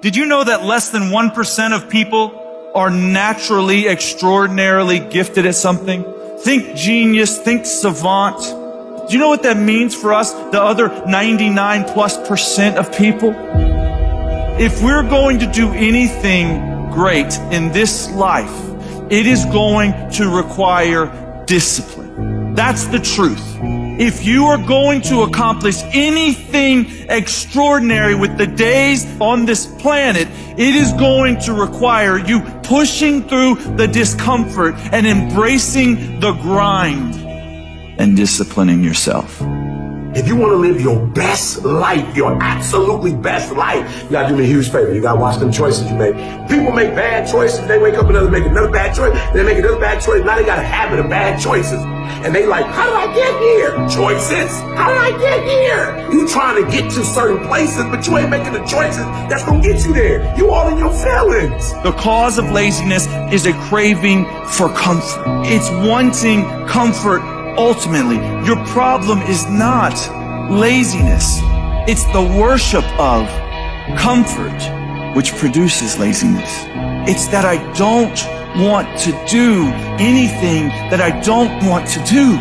Did you know that less than 1% of people are naturally extraordinarily gifted at something? Think genius, think savant. Do you know what that means for us, the other 99+% of people? If we're going to do anything great in this life, it is going to require discipline. That's the truth. If you are going to accomplish anything extraordinary with the days on this planet, it is going to require you pushing through the discomfort and embracing the grind and disciplining yourself. If you want to live your best life, your absolutely best life, you gotta do me a huge favor. You gotta watch them choices you make. People make bad choices. They wake up and make another bad choice. They make another bad choice. Now they got a habit of bad choices. And they like, how did I get here? Choices. How did I get here? You trying to get to certain places, but you ain't making the choices that's gonna get you there. You all in your feelings. The cause of laziness is a craving for comfort. It's wanting comfort. Ultimately, your problem is not laziness. It's the worship of comfort which produces laziness. It's that I don't want to do anything that I don't want to do.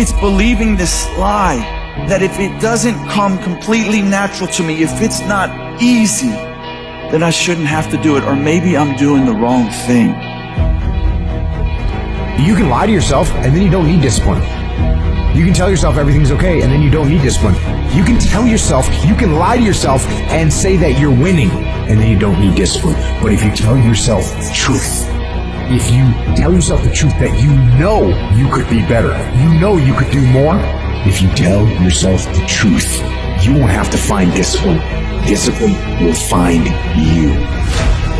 It's believing this lie that if it doesn't come completely natural to me, if it's not easy, then I shouldn't have to do it, or maybe I'm doing the wrong thing. You can lie to yourself and then you don't need discipline. You can tell yourself everything's okay and then you don't need discipline. You can lie to yourself and say that you're winning and then you don't need discipline. But if you tell yourself the truth, if you tell yourself the truth that you know you could be better, you know you could do more, if you tell yourself the truth, you won't have to find discipline. Discipline will find you.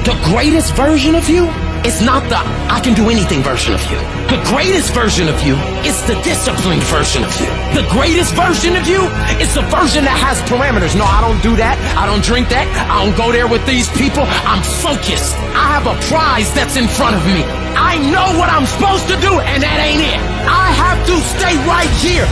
The greatest version of you is not the I can do anything version of you. The greatest version of you is the disciplined version of you. The greatest version of you is the version that has parameters. No, I don't do that. I don't drink that. I don't go there with these people. I'm focused. I have a prize that's in front of me. I know what I'm supposed to do, and that ain't it. I have to stay right here.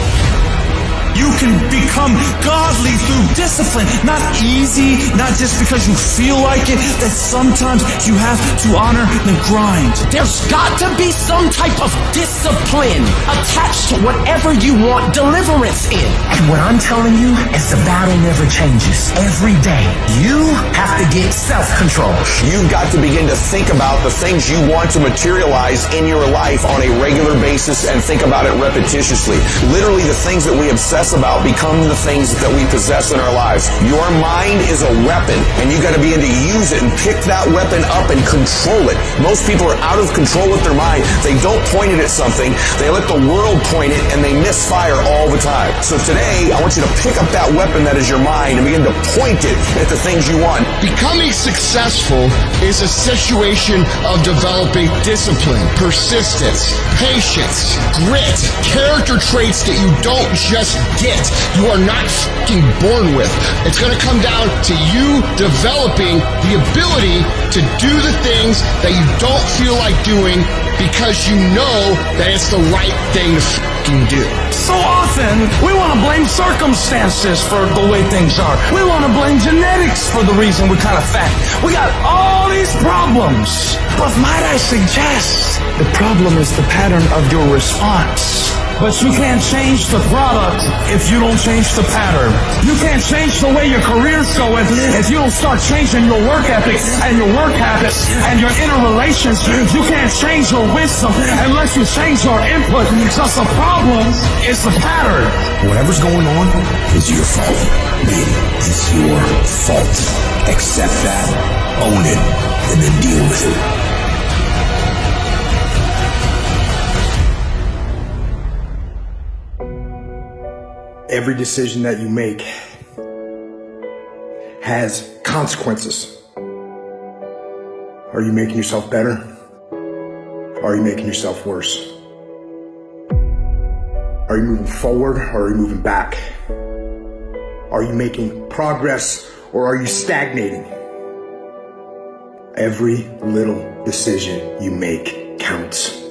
You can become godly through discipline. Not easy, not just because you feel like it, that sometimes you have to honor the grind. There's got to be some type of discipline attached to whatever you want deliverance in. And what I'm telling you is the battle never changes. Every day, you have to get self-control. You've got to begin to think about the things you want to materialize in your life on a regular basis and think about it repetitiously. Literally, the things that we obsess about become the things that we possess in our lives. Your mind is a weapon, and you got to begin to use it and pick that weapon up and control it. Most people are out of control with their mind. They don't point it at something. They let the world point it, and they misfire all the time. So today, I want you to pick up that weapon that is your mind and begin to point it at the things you want. Becoming successful is a situation of developing discipline, persistence, patience, grit, character traits that you don't just get. You are not fucking born with. It's going to come down to you developing the ability to do the things that you don't feel like doing because you know that it's the right thing to fucking do. So often, we want to blame circumstances for the way things are. We want to blame genetics for the reason we're kind of fat. We got all these problems. But might I suggest, the problem is the pattern of your response. But you can't change the product if you don't change the pattern. You can't change the way your career's going if you don't start changing your work ethic and your work habits and your inner relations. You can't change your wisdom unless you change your input. Because the problem is the pattern. Whatever's going on is your fault. It is your fault. Accept that, own it, and then deal with it. Every decision that you make has consequences. Are you making yourself better? Or are you making yourself worse? Are you moving forward or are you moving back? Are you making progress or are you stagnating? Every little decision you make counts.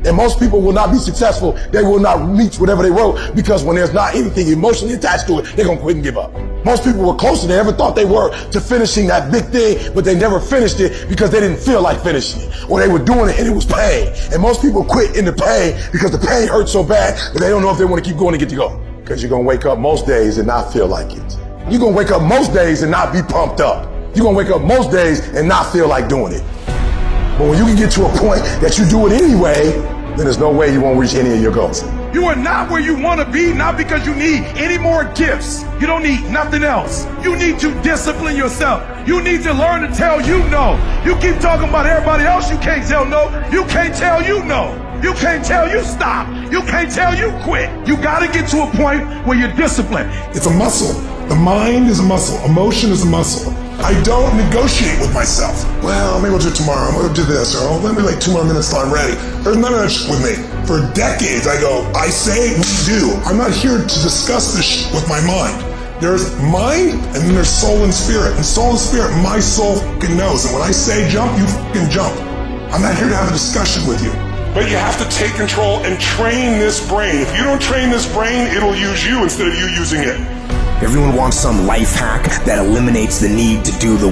And most people will not be successful. They will not reach whatever they wrote because when there's not anything emotionally attached to it, they're going to quit and give up. Most people were closer than they ever thought they were to finishing that big thing, but they never finished it because they didn't feel like finishing it. Or they were doing it and it was pain. And most people quit in the pain because the pain hurts so bad that they don't know if they want to keep going and get to go. Because you're going to wake up most days and not feel like it. You're going to wake up most days and not be pumped up. You're going to wake up most days and not feel like doing it. But when you can get to a point that you do it anyway, then there's no way you won't reach any of your goals. You are not where you want to be, not because you need any more gifts. You don't need nothing else. You need to discipline yourself. You need to learn to tell you no. You keep talking about everybody else, you can't tell no. You can't tell you no. You can't tell you stop. You can't tell you quit. You got to get to a point where you're disciplined. It's a muscle. The mind is a muscle. Emotion is a muscle. I don't negotiate with myself. Well, maybe we'll do it tomorrow. I'm going to do this. Or let me like 2 more minutes till I'm ready. There's none of that shit with me. For decades, I go, I say, we do. I'm not here to discuss this shit with my mind. There's mind, and then there's soul and spirit. And soul and spirit, my soul fucking knows. And when I say jump, you fucking jump. I'm not here to have a discussion with you. But you have to take control and train this brain. If you don't train this brain, it'll use you instead of you using it. Everyone wants some life hack that eliminates the need to do the